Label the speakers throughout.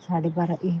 Speaker 1: 12:30-1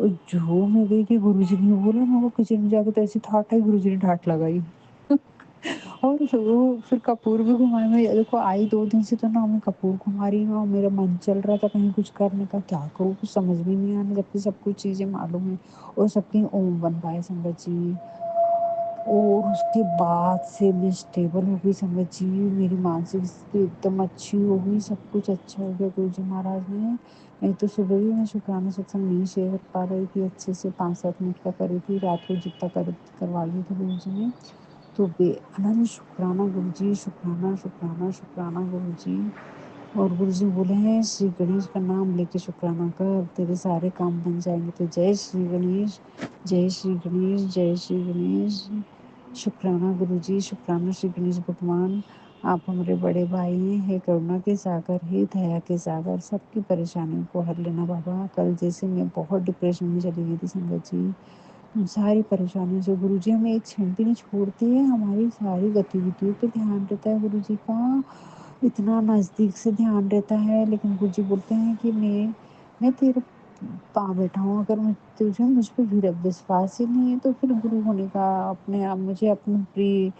Speaker 1: اور جو میں گئی کہ گرو جی نے بولا میں وہ کچن میں جا کے تو ایسی ٹھاٹ ہے گرو جی نے ڈانٹ لگائی اور وہ پھر کپور بھی گھمائے میں دیکھو آئی 2 دن سے تو نہ میں کپور گھما رہی ہوں میرا من چل رہا تھا کہیں کچھ کرنے کا کیا کروں کچھ سمجھ بھی نہیں آنے جب کہ سب کچھ چیزیں معلوم ہے اور سب کی اوم بنوائے سنگت جی اور اس کے بعد سے میں اسٹیبل ہو گئی سنگت جی میری مانسک استھتی ایک دم اچھی ہو گئی سب کچھ اچھا ہو گیا گرو جی مہاراج نے نہیں تو صبح بھی میں شکرانہ ستسنگ نہیں شیئر کر پا رہی تھی اچھے سے 5-7 منٹ کا کری تھی رات کو جتنا کروا لی تھی گرو جی نے تو بے انند شکرانہ گرو جی شکرانہ شکرانہ شکرانہ گرو جی اور گرو جی بولے ہیں شری گنیش کا نام لے کے شکرانہ کر تیرے سارے کام بن جائیں گے تو جے شری گنیش جے شری گنیش جے شری گنیش شکرانہ گرو جی شکرانہ شری گنیش بھگوان آپ ہمارے بڑے بھائی ہیں ہے کرونا کے ساگر ہے دیا کے ساگر سب کی پریشانیوں کو ہر لینا بابا کل جیسے میں بہت ڈپریشن میں چلی گئی تھی سنگت جی ساری پریشانیوں سے گرو جی ہمیں ایک چھن بھی نہیں چھوڑتے ہیں ہماری ساری گتیودیوں پہ دھیان رہتا ہے گرو جی کا اتنا نزدیک سے دھیان رہتا ہے لیکن گرو جی بولتے ہیں کہ میں تیرے پا بیٹھا ہوں اگر تجھے مجھ پہ وشواس ہی نہیں ہے تو پھر گرو ہونے کا اپنے آپ مجھے اپنی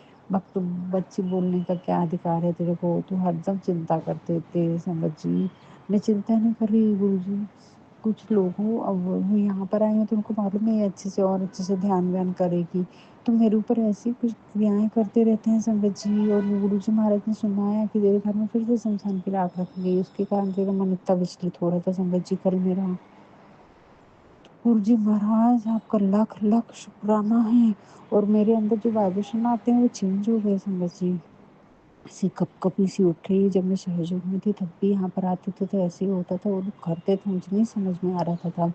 Speaker 1: بچی بولنے کا کیا ادھیکار ہے تیرے کو تو ہر دم چنتا کرتے تھے سنگت جی میں چنتا نہیں کر رہی گرو جی کچھ لوگوں اب وہ یہاں پر آئے ہیں تو ان کو معلوم ہے اچھے سے اور اچھے سے دھیان وان کرے گی تو میرے اوپر ایسی کچھ کریایں کرتے رہتے ہیں سنگت جی اور گرو جی مہاراج نے سنایا کہ تیرے گھر میں پھر سے سمسان کی رات رکھ گئی اس کے کارن تیرا من اتنا وچلت ہو رہا تھا سنگت جی کل میرا گرو جی مہاراج آپ کا لاکھ لاکھ شکرانہ ہے اور میرے اندر جو وائبریشن آتے ہیں وہ چینج ہو گئے سنگت جی ایسی کپ کپی سی اٹھ رہی جب میں سہیوگ میں تھی تب بھی یہاں پر آتے تھے تو ایسے ہی ہوتا تھا وہ لوگ کرتے تھے مجھے نہیں سمجھ میں آ رہا تھا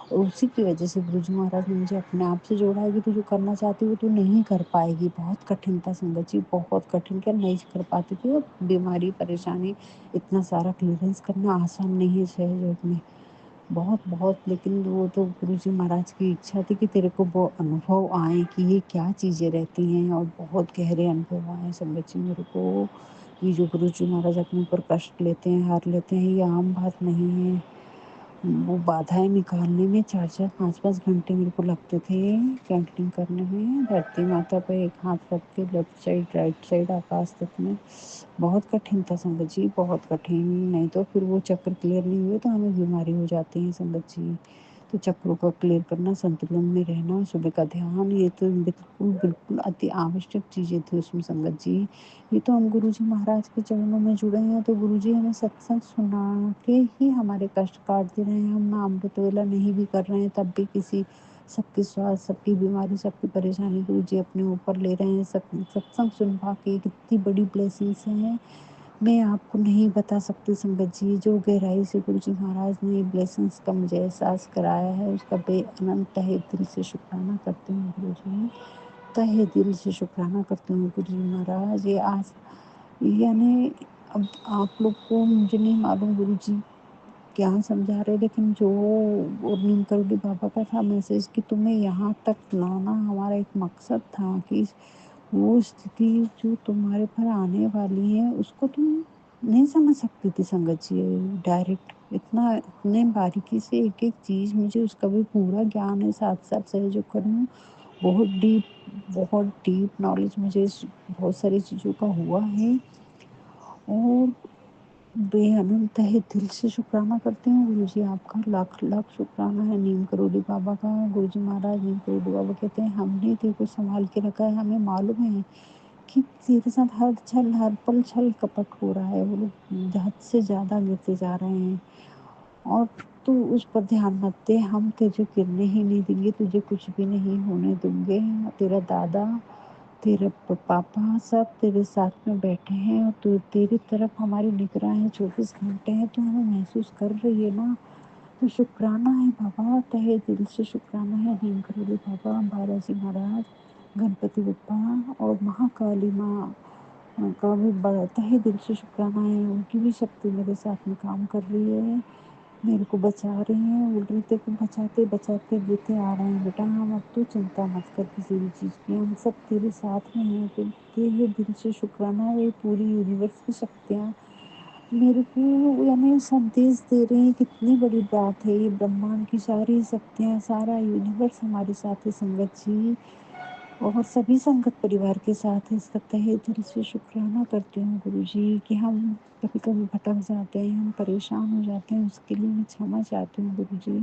Speaker 1: اور اسی کی وجہ سے گرو جی مہاراج نے مجھے اپنے آپ سے جوڑا ہے کہ تو جو کرنا چاہتی ہے وہ تو نہیں کر پائے گی بہت کٹھن تھا سنگت جی بہت کٹھن کیا نہیں کر پاتی تھی بیماری پریشانی اتنا سارا کلیئرنس کرنا آسان نہیں ہے سہیوگ میں بہت بہت لیکن وہ تو گرو جی مہاراج کی اچھا تھی کہ تیرے کو وہ انوبو آئے کہ یہ کیا چیزیں رہتی ہیں اور بہت گہرے انوبو آئے سنگت جی میرے کو یہ جو گرو جی مہاراج اپنے اوپر کشٹ لیتے ہیں ہار لیتے ہیں یہ عام بات نہیں ہے وہ بادھائیں نکالنے میں 4-4 5-5 گھنٹے میرے کو لگتے تھے کینٹنگ کرنے میں دھرتی ماتا پہ ایک ہاتھ رکھ کے لیفٹ سائڈ رائٹ سائڈ آکاش تک میں بہت کٹھن تھا سنگت جی بہت کٹھن نہیں تو پھر وہ چکر کلیئر نہیں ہوئے تو ہمیں بیماری ہو جاتی ہے سنگت جی تو چکروں کا کلیئر کرنا سنتلن میں رہنا صبح کا دھیان یہ تو بالکل بالکل اتی آوشک چیزیں تھی اس میں سنگت جی یہ تو ہم گرو جی مہاراج کے چرنوں میں جڑے ہیں تو گرو جی ہمیں ستسنگ سنا کے ہی ہمارے کشٹ کاٹ دے رہے ہیں ہم امرت ویلا نہیں بھی کر رہے ہیں تب بھی کسی سب کی سواستھ سب کی بیماری سب کی پریشانی گرو جی اپنے اوپر لے رہے ہیں ستسنگ سنوا کے کتنی بڑی بلیسنگس ہیں میں آپ کو نہیں بتا سکتی سنگت جی جو گہرائی سے گرو جی مہاراج نے بلیسنگس کا مجھے احساس کرایا ہے اس کا بے اننت تہہ دل سے شکرانہ کرتی ہوں گرو جی تہہ دل سے شکرانہ کرتی ہوں گرو جی مہاراج یہ آج یعنی اب آپ لوگ کو مجھے نہیں معلوم گرو جی کیا سمجھا رہے لیکن جو نیم کرولی بابا کا تھا میسج کہ تمہیں یہاں تک لانا ہمارا ایک مقصد تھا کہ وہ استتی جو تمہارے پر آنے والی ہے اس کو تم نہیں سمجھ سکتی تھی سنگت جی ڈائریکٹ اتنے باریکی سے ایک ایک چیز مجھے اس کا بھی پورا گیان ہے ساتھ ساتھ سہیوگ کروں بہت ڈیپ نالج مجھے بہت ساری چیزوں کا ہوا ہے اور بے اننت تہہ دل سے شکرانہ کرتی ہوں گرو جی آپ کا لاکھ لاکھ شکرانہ ہے نیم کرولی بابا کا گرو جی مہاراج نیم کرولی بابا کہتے ہیں ہم نے تیرے کو سنبھال کے رکھا ہے ہمیں معلوم ہے کہ تیرے ساتھ ہر پل چھل کپٹ ہو رہا ہے وہ لوگ حد سے زیادہ لیتے جا رہے ہیں اور تو اس پر دھیان مت دے ہم تجھے گرنے ہی نہیں دیں گے تجھے کچھ بھی نہیں ہونے دیں گے تیرا دادا تیرے پاپا سب تیرے ساتھ میں بیٹھے ہیں اور تو تیری طرف ہماری نگراں ہے 24 گھنٹے ہیں تو ہمیں محسوس کر رہی ہے نا تو شکرانہ ہے بابا تہہ دل سے شکرانہ ہے نیم کرولی بابا بالا جی مہاراج گنپتی بپا اور مہا کالی ماں کا بھی بڑا تہہ دل سے شکرانہ ہے ان کی بھی شکتی میرے ساتھ میں کام کر رہی ہے میرے کو بچا رہے ہیں الٹے کو بچاتے بچاتے لیتے آ رہے ہیں بیٹا ہم اب تو چنتا مت کر کسی بھی چیز کی ہم سب تیرے ساتھ میں ہیں تہہ دل سے شکرانہ ہے پوری یونیورس کی شکتیاں میرے کو یعنی سندیش دے رہے ہیں، کتنی بڑی بات ہے یہ، برہمانڈ کی ساری شکتیاں، سارا یونیورس ہمارے ساتھ ہے سنگت جی، اور سبھی سنگت پریوار کے ساتھ ہے، اس کا تہہ دل سے شکرانہ کرتی ہوں گرو جی کہ ہم کبھی کبھی بھٹک جاتے ہیں، ہم پریشان ہو جاتے ہیں، اس کے لیے میں چھما چاہتی ہوں گرو جی۔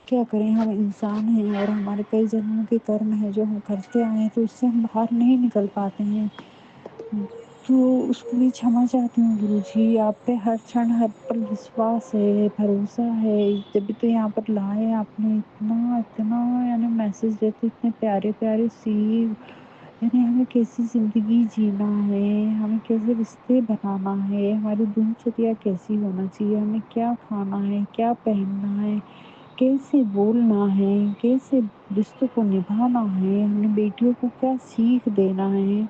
Speaker 1: کیا کریں، ہم انسان ہیں اور ہمارے کئی جنموں کے کرم ہیں جو ہم کرتے آئے ہیں، تو اس سے ہم باہر نہیں نکل پاتے ہیں، تو اس کے لیے چھما چاہتی ہوں گرو جی۔ آپ پہ ہر چھن ہر پل وشواس ہے، بھروسہ ہے، جبھی تو یہاں پر لائے آپ نے، اتنا یعنی میسج دیتے، اتنے پیارے پیارے سیکھ، یعنی ہمیں کیسی زندگی جینا ہے، ہمیں کیسے رشتے بنانا ہے، ہماری دنچریا کیسی ہونا چاہیے، ہمیں کیا کھانا ہے، کیا پہننا ہے، کیسے بولنا ہے، کیسے رشتوں کو نبھانا ہے، ہم نے بیٹیوں کو کیا سیکھ دینا ہے،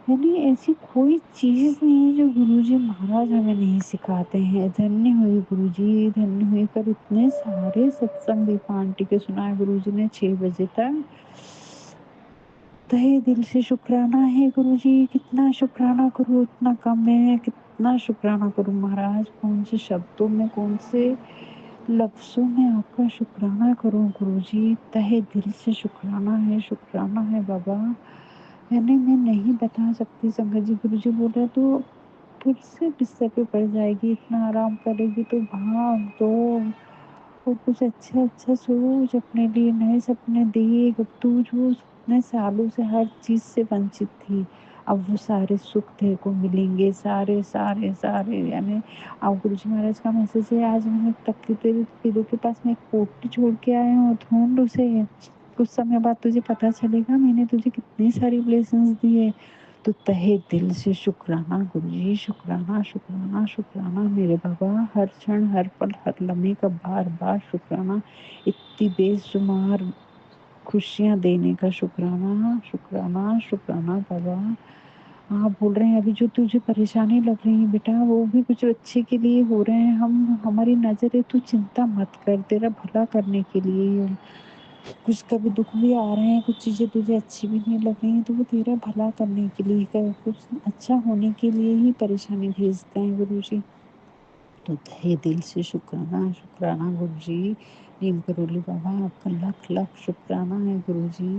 Speaker 1: یعنی ایسی کوئی چیز نہیں ہے جو گرو جی مہاراج ہمیں نہیں سکھاتے ہیں۔ دھنیہ ہوئی گرو جی، دھنیہ ہوئی، پر اتنے سارے ستسنگ دیپا آنٹی کے سنائے گرو جی نے 6 بجے تک، تہہ دل سے شکرانہ ہے گرو جی، کتنا شکرانہ کروں اتنا کم ہے، کتنا شکرانہ کروں مہاراج، کون سے شبدوں میں، کون سے لفظوں میں آپ کا شکرانہ کروں گرو جی، تہہ دل سے شکرانہ ہے، شکرانہ ہے بابا، یعنی میں نہیں بتا سکتی سنگت جی۔ گرو جی بول رہے تو پھر سے بستر پہ پڑ جائے گی، اتنا آرام کرے گی تو بھاگ دوڑ اور کچھ اچھا اچھا سوچ، اپنے لیے نئے سپنے دیکھ، اب تو جو اتنے سالوں سے ہر چیز سے ونچت تھی، اب وہ سارے سکھ تیرے کو ملیں گے، سارے سارے سارے، یعنی اب گرو جی مہاراج کا میسج ہے، آج میں نے تک تیرے پیروں کے پاس میں ایک پوٹلی چھوڑ کے آیا ہوں، ڈھونڈ اسے، کچھ سمے بعد تجھے پتا چلے گا میں نے تجھے کتنی ساری بلیسنگز دی ہے۔ تو تہہ دل سے شکرانہ گرو جی، شکرانہ شکرانہ شکرانہ میرے بابا، ہر چھن ہر پل ہر لمحے کا بار بار شکرانہ، اتنی بے شمار خوشیاں دینے کا شکرانہ، شکرانہ شکرانہ بابا۔ آپ بول رہے ہیں ابھی جو تجھے پریشانی لگ رہی ہے بیٹا، وہ بھی کچھ اچھے کے لیے ہو رہے ہیں، ہماری نظر ہے، تو چنتا مت کر، تیرا بھلا کرنے کے لیے ہی ہے، کچھ کبھی دکھ بھی آ رہے ہیں، کچھ چیزیں تجھے اچھی بھی نہیں لگ رہی ہیں، تو وہ تیرا بھلا کرنے کے لیے، کچھ اچھا ہونے کے لیے ہی پریشانی بھیجتے ہیں گرو جی۔ تو تہہ دل سے شکرانہ شکرانہ گرو جی، نیم کرولی بابا آپ کا لاکھ لاکھ شکرانہ ہے گرو جی،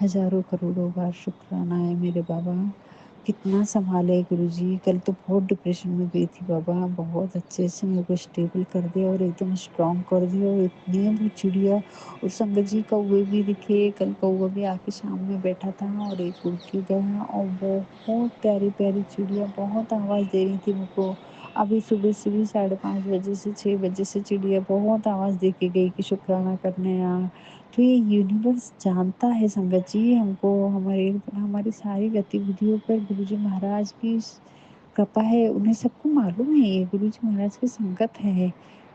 Speaker 1: ہزاروں کروڑوں بار شکرانہ ہے میرے بابا، کتنا سنبھالے گرو جی، کل تو بہت ڈپریشن میں گئی تھی بابا، بہت اچھے سے میرے کو اسٹیبل کر دیا اور ایک دم اسٹرانگ کر دیا، اور اتنی وہ چڑیا اور سنگت جی کوے بھی دکھے، کل کوا بھی آ کے شام میں بیٹھا تھا اور ایک اڑ کے گیا، اور بہت پیاری پیاری چڑیا بہت آواز دے رہی تھی میر کو، ابھی صبح سے بھی 5:30 بجے سے 6 بجے سے چڑیا بہت آواز دے کے گئی کہ شکرانہ کرنے آ، تو یہ یونیورس جانتا ہے سنگت جی ہم کو، ہماری ساری گتیودھیوں پر گرو جی مہاراج کی کرپا ہے، انہیں سب کو معلوم ہے یہ گرو جی مہاراج کی سنگت ہے،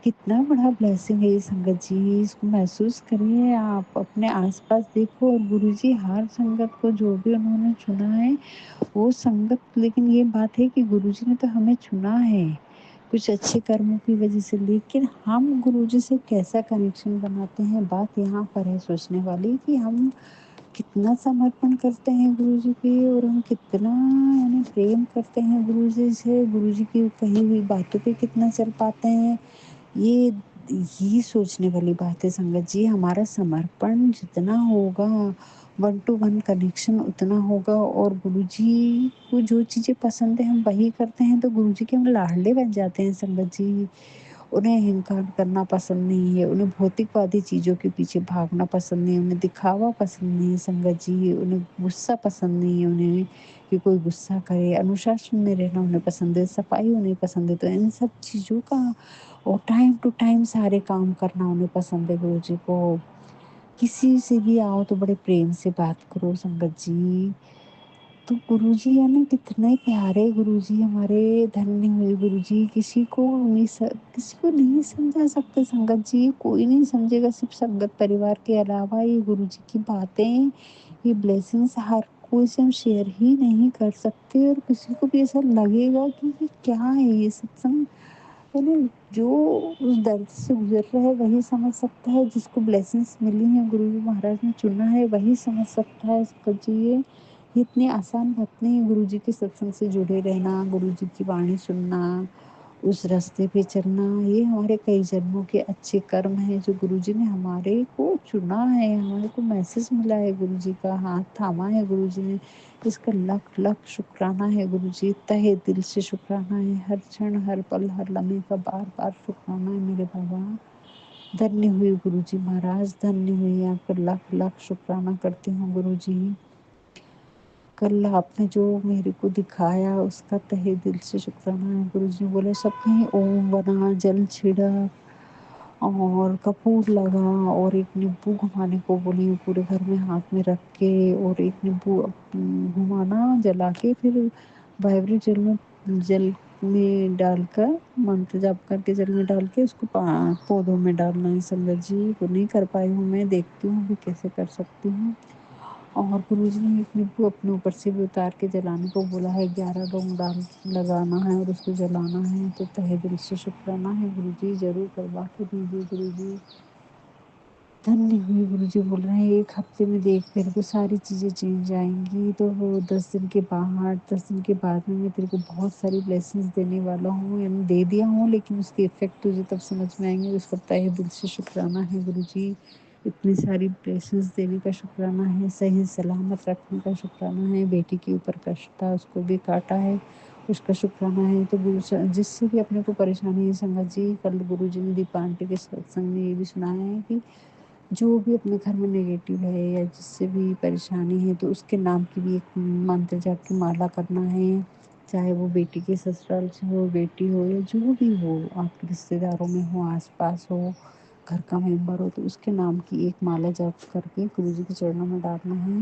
Speaker 1: کتنا بڑا بلیسنگ ہے یہ سنگت جی، اس کو محسوس کریے آپ اپنے آس پاس دیکھو، اور گرو جی ہر سنگت کو جو بھی انہوں نے چنا ہے وہ سنگت، لیکن یہ بات ہے کہ گرو جی نے تو ہمیں چنا ہے کچھ اچھے کرموں کی وجہ سے، لیکن ہم گرو جی سے کیسا کنیکشن بناتے ہیں، بات یہاں پر ہے سوچنے والی، کہ ہم کتنا سمرپن کرتے ہیں گرو جی پہ، اور ہم کتنا یعنی پریم کرتے ہیں گرو جی سے، گرو جی کی کہی ہوئی باتوں پہ کتنا چل پاتے ہیں، یہ سوچنے والی بات ہے سنگت جی، ہمارا سمرپن جتنا ہوگا، 1 to 1 کنیکشن اتنا ہوگا، اور گرو جی کو جو چیزیں پسند ہے ہم وہی کرتے ہیں، تو گرو جی کے ہم لاڈلے بن جاتے ہیں سنگت جی، انہیں اہنکار کرنا پسند نہیں ہے، انہیں بھوتک وادی چیزوں کے پیچھے بھاگنا پسند نہیں ہے، انہیں دکھاوا پسند نہیں ہے سنگت جی، انہیں غصہ پسند نہیں ہے، انہیں کہ کوئی غصہ کرے، انوشاسن میں رہنا انہیں پسند ہے، صفائی انہیں پسند ہے، تو ان سب چیزوں کا اور ٹائم ٹو ٹائم سارے کام کرنا انہیں پسند ہے گرو جی کو، کسی سے بھی آؤ تو بڑے پریم سے بات کرو سنگت جی، تو گرو جی ہے نا کتنے پیارے گرو جی ہمارے، دھنیہ ہوئے گرو جی، کسی کو نہیں سمجھا سکتے سنگت جی، کوئی نہیں سمجھے گا صرف سنگت پریوار کے علاوہ، یہ گرو جی کی باتیں، یہ بلیسنگز ہر کوئی سے ہم شیئر ہی نہیں کر سکتے، اور کسی کو بھی ایسا لگے گا کہ یہ کیا ہے یہ ستسنگ، یعنی جو اس درد سے گزر رہا ہے وہی سمجھ سکتا ہے، جس کو بلیسنگز ملی ہیں گرو جی مہاراج نے چنا ہے وہی سمجھ سکتا ہے سنگت جی، یہ اتنی آسان بات نہیں ہے گرو جی کے ستسنگ سے جڑے رہنا، گرو جی کی بانی سننا، اس راستے پہ چلنا، یہ ہمارے کئی جنموں کے اچھے کرم ہیں جو گرو جی نے ہمارے کو چنا ہے، ہمارے کو میسج ملا ہے، گرو جی کا ہاتھ تھاما ہے گرو جی نے، اس کا لاکھ لاکھ شکرانہ ہے گرو جی، تہہ دل سے شکرانہ ہے، ہر چھن ہر پل ہر لمحے کا بار بار شکرانہ ہے میرے بابا۔ دھنیہ ہوئے گرو جی مہاراج، دھنیہ ہوئے، آپ کا لاکھ لاکھ شکرانہ کرتی ہوں گرو جی۔ کل آپ نے جو میرے کو دکھایا اس کا تہہ دل سے شکرانہ ہے گرو جی۔ بولے سب کہیں اوم بنا، جل چھڑا اور کپور لگا اور ایک نیمبو گھمانے کو بولی پورے گھر میں ہاتھ میں رکھ کے، اور ایک نیمبو گھمانا جلا کے پھر وائبریٹ جل میں ڈال کر منتر جپ کر کے جل میں ڈال کے اس کو پودوں میں ڈالنا ہے سنگت جی، وہ نہیں کر پائی ہوں میں، دیکھتی ہوں بھی کیسے کر سکتی ہوں۔ اور گرو جی نے ایک نیمبو اپنے اوپر سے بھی اتار کے جلانے کو بولا ہے، 11 لونگ ڈال لگانا ہے اور اس کو جلانا ہے، تو تہہ دل سے شکرانہ ہے گرو جی، ضرور کروا کے دیجیے گرو جی۔ دھنیہ ہوئے گرو جی، بول رہے ہیں ایک ہفتے میں دیکھ میرے کو ساری چیزیں چینج آئیں گی، تو وہ 10 دن کے بعد 10 دن کے بعد میں تیرے کو بہت ساری بلیسنگز دینے والا ہوں، یعنی دے دیا ہوں لیکن اس کے افیکٹ تجھے تب سمجھ میں آئیں گے۔ اس کا تہہ دل سے شکرانہ ہے گرو جی، اتنی ساری بلیسنگز دینے کا شکرانہ ہے، صحیح سلامت رکھنے کا شکرانہ ہے، بیٹی کے اوپر کشٹ تھا اس کو بھی کاٹا ہے، اس کا شکرانہ ہے۔ تو جس سے بھی اپنے کو پریشانی ہے سنگت جی، کل گرو جی نے دیپ آنٹی کے ستسنگ میں یہ بھی سنایا ہے کہ جو بھی اپنے گھر میں نیگیٹو ہے یا جس سے بھی پریشانی ہے تو اس کے نام کی بھی ایک منتر جپ کی مالا کرنا ہے، چاہے وہ بیٹی کے سسرال سے ہو، بیٹی ہو یا جو بھی ہو، آپ کے رشتے داروں میں ہو، آس پاس ہو، گھر کا ممبر ہو، تو اس کے نام کی ایک مالا جپ کر کے گرو جی کے چرنوں میں ڈالنا ہے۔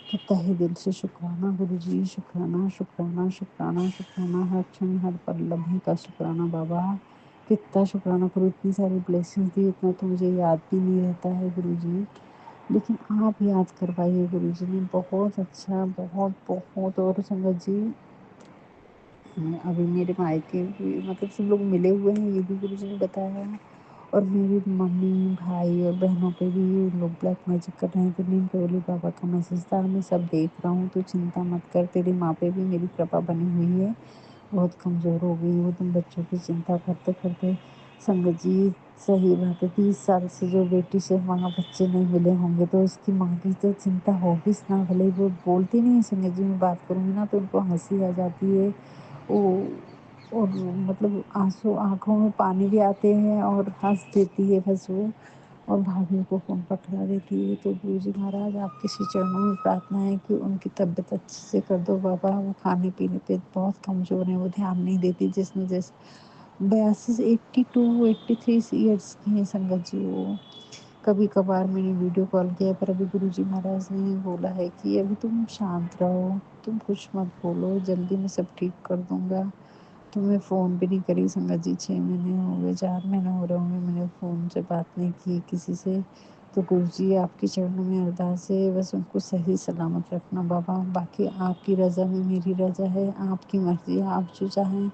Speaker 1: تو تہہ دل سے شکرانہ گرو جی، شکرانہ شکرانہ شکرانہ شکرانہ، ہر چھن ہر پل لمحے کا شکرانہ بابا، کتنا شکرانہ کروں، اتنی ساری بلیسنگز دی، اتنا تو مجھے یاد بھی نہیں رہتا ہے گرو جی، لیکن آپ یاد کروائیے گرو جی نے، بہت اچھا، بہت بہت۔ اور سنگت جی ابھی میرے مائکے بھی مطلب سب لوگ ملے ہوئے ہیں، یہ بھی گرو جی نے بتایا ہے، اور میری ممی بھائی اور بہنوں پہ بھی لوگ بلیک میجک کر رہے ہیں، تو نیم کرولی بابا کا میسج تھا، میں سب دیکھ رہا ہوں، تو چنتا مت کر، تیری ماں پہ بھی میری کرپا بنی ہوئی ہے، بہت کمزور ہو گئی وہ تم بچوں کی چنتا کرتے کرتے۔ سنگت جی صحیح بات ہے، 30 سال سے جو بیٹی سے وہاں بچے نہیں ملے ہوں گے تو اس کی ماں کی تو چنتا ہوگی نا، بھلے وہ بولتی نہیں ہے سنگت جی، میں بات کروں گی نا تو ان کو ہنسی آ جاتی ہے، اور مطلب آنسو آنکھوں میں پانی بھی آتے ہیں اور ہنس دیتی ہے بس وہ، اور بھابھی کو فون پکڑا دیتی ہے۔ تو گرو جی مہاراج آپ کے چرنوں میں پرارتھنا ہے کہ ان کی طبیعت اچھے سے کر دو بابا، وہ کھانے پینے پہ بہت کمزور ہیں، وہ دھیان نہیں دیتی، جس نے جیسے 82 83 ایئرس کی ہیں سنگت جی وہ، کبھی کبھار میں نے ویڈیو کال کیا، پر ابھی گرو جی مہاراج نے بولا ہے کہ ابھی تم شانت رہو، تم کچھ مت بولو، جلدی میں سب ٹھیک کر دوں گا۔ تو میں فون بھی نہیں کری سنگت جی، 6 مہینے ہو گئے، 4 مہینے ہو رہے ہوں گے میں نے فون سے بات نہیں کی کسی سے۔ تو گرو جی آپ کے چرنوں میں ارداس ہے، بس ان کو صحیح سلامت رکھنا بابا، باقی آپ کی رضا میں میری رضا ہے، آپ کی مرضی ہے، آپ جو چاہیں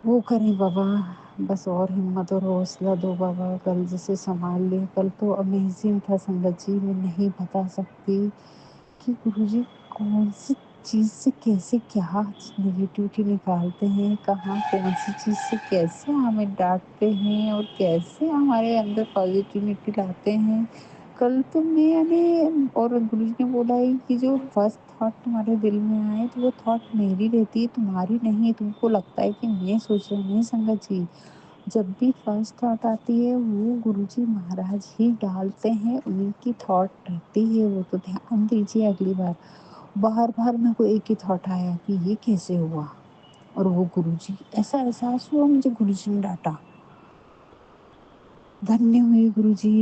Speaker 1: وہ کریں بابا، بس اور ہمت اور حوصلہ دو بابا، کل جیسے سنبھال لے، کل تو امیزنگ تھا سنگت جی، میں نہیں بتا سکتی کہ گرو جی کون سی چیز سے کیسے کیا نگیٹیوٹی نکالتے ہیں، کہاں کون سی چیز سے کیسے ہمیں ڈانٹتے ہیں اور کیسے ہمارے اندر پازیٹیوٹی لاتے ہیں۔ کل تو میں نے، اور گرو جی نے بولا ہے کہ جو فرسٹ تھاٹ تمہارے دل میں آئے تو وہ تھاٹ میری رہتی ہے، تمہاری نہیں، تم کو لگتا ہے کہ میں سوچ رہا نہیں سنگت جی، جب بھی فرسٹ تھاٹ آتی ہے وہ گرو جی مہاراج ہی ڈالتے ہیں، انہیں کی تھاٹ رہتی ہے وہ، تو دھیان دیجیے اگلی بار۔ بار بار میرے کو ایک ہی تھاٹ آیا کہ یہ کیسے ہوا، اور وہ گرو جی، ایسا احساس ہوا مجھے گرو جی نے ڈانٹا۔ دھنیہ ہوئے گرو جی،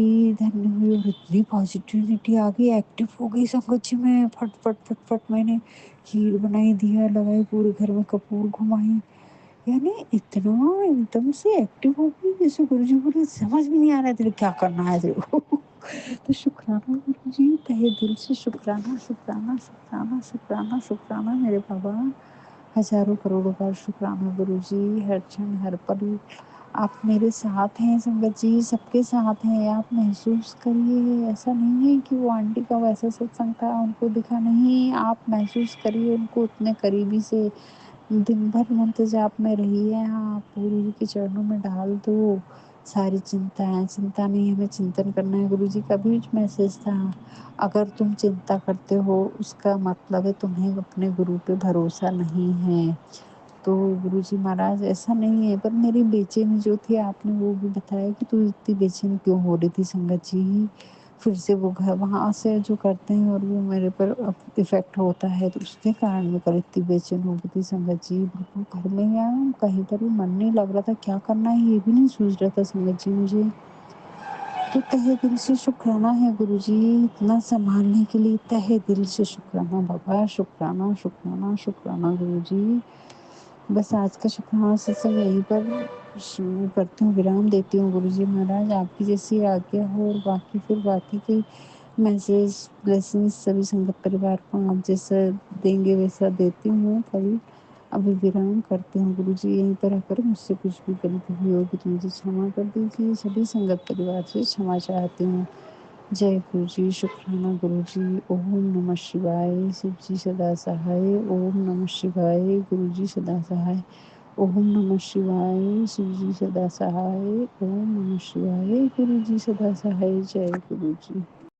Speaker 1: دھنیہ ہوئے، اور اتنی پازیٹیوٹی آ گئی، ایکٹیو ہو گئی سنگت جی، میں پھٹ پھٹ پھٹ پھٹ میں نے کھیر بنائی، دیا لگائی، پورے گھر میں کپور گھمائی، یعنی اتنا ایک دم سے ایکٹیو ہو گئی، جیسے گرو جی بولے سمجھ بھی نہیں آ رہا ہے تیرے کیا کرنا ہے تیرے کو۔ تو شکرانہ گرو جی، تہہ دل سے شکرانہ شکرانہ شکرانہ شکرانہ شکرانہ میرے بابا، ہزاروں کروڑوں بار شکرانہ گرو جی، ہر چھن ہر پل آپ میرے ساتھ ہیں سنگت جی، سب کے ساتھ ہیں، آپ محسوس کریے، ایسا نہیں ہے کہ وہ آنٹی کا ویسا ستسنگ تھا ان کو دکھا نہیں، آپ محسوس کریے ان کو اتنے قریبی سے، دن بھر منتجاب میں رہیے، آپ گرو جی کے چرنوں میں ڈال دو ساری چنتا ہے، چنتا نہیں ہمیں چنتن کرنا ہے، گرو جی کا بھی میسج تھا، اگر تم چنتا کرتے ہو اس کا مطلب ہے تمہیں اپنے گرو پہ بھروسہ نہیں ہے، تو گرو جی مہاراج ایسا نہیں ہے، پر میری بے چینی جو تھی آپ نے وہ بھی بتایا کہ تو اتنی بے چینی کیوں ہو رہی تھی سنگت جی، پھر سے وہ گھر وہاں سے جو کرتے ہیں اور وہ میرے پر افیکٹ ہوتا ہے تو اس کے کارن میں کل اتنی بے چین ہو گئی تھی سنگت جی، بالکل گھر میں ہی کہیں پر بھی من نہیں لگ رہا تھا، کیا کرنا ہے یہ بھی نہیں سوچ رہا تھا سنگت جی مجھے، تو تہہ دل سے شکرانا ہے گرو جی اتنا سنبھالنے کے لیے، تہہ دل سے شکرانا بابا، شکرانا شکرانا شکرانا گرو جی، بس آج کا شکرانہ سے یہیں پر شروع کرتی ہوں، ورام دیتی ہوں، گرو جی مہاراج آپ کی جیسی آگیا ہو، اور باقی پھر باقی کے میسج بلیسنگس سبھی سنگت پریوار کو آپ جیسا دیں گے ویسا دیتی ہوں، کبھی ابھی ورام کرتی ہوں گرو جی، یہیں پر آ کر مجھ سے کچھ بھی غلطی ہوئی ہوگی تو مجھے چھما کر دیجیے، سبھی سنگت پریوار سے چھما چاہتی ہوں، جے گرو جی، شکرانہ گرو جی، اوم نمہ شیوائے، شیو جی سدا سہائے، اوم نمہ شیوائے، گرو جی سدا سہائے، اوم نمہ شیوائے، شیو جی سدا سہائے، اوم نمہ شیوائے، گرو جی سدا سہائے، جے گرو جی۔